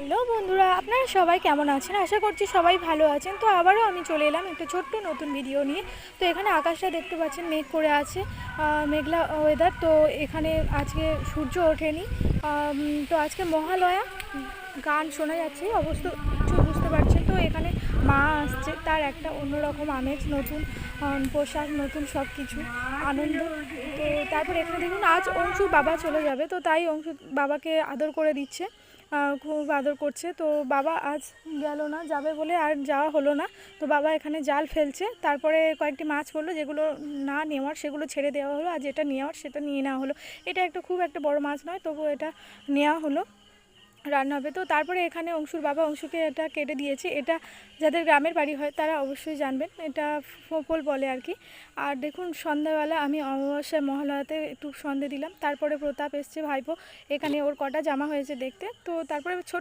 Hello বন্ধুরা, আপনারা সবাই কেমন আছেন? আশা করছি সবাই ভালো আছেন। তো আবারও আমি চলে এলাম একটা ছোট্ট নতুন ভিডিও নিয়ে। তো এখানে আকাশটা দেখতে পাচ্ছেন, মেঘ করে আছে, মেঘলা ওয়েদার। তো এখানে আজকে সূর্য ওঠেনি। তো আজকে মহালয়া, গান শোনা যাচ্ছে, অবশ্য কিছু বুঝতে পারছেন। তো এখানে মা আসছে, তার একটা অন্যরকম আমেজ, নতুন পোশাক, নতুন সব কিছু আনন্দ। তো তারপর এখানে দেখুন, আজ অংশুর বাবা চলে যাবে, তো তাই অংশু বাবাকে আদর করে দিচ্ছে, খুব আদর করছে। তো বাবা আজ গেল না, যাবে বলে আর যাওয়া হলো না। তো বাবা এখানে জাল ফেলছে, তারপরে কয়েকটি মাছ পড়লো, যেগুলো না নেওয়ার সেগুলো ছেড়ে দেওয়া হলো, আর যেটা নেওয়ার সেটা নিয়ে নেওয়া হলো। এটা খুব একটা বড় মাছ নয়, তবুও এটা নেওয়া হলো, রান্না হবে। তো তারপরে এখানে অংশুর বাবা অংশুকে এটা কেটে দিয়েছে। এটা যাদের গ্রামের বাড়ি হয় তারা অবশ্যই জানবেন, এটা ফোপল বলে আর কি। আর দেখুন, সন্ধ্যাবেলা আমি অমাবস্যায় মহালয়াতে একটু সন্ধে দিলাম। তারপরে প্রতাপ এসছে, ভাইপো। এখানে ওর কটা জামা হয়েছে দেখতে। তো তারপরে ছোট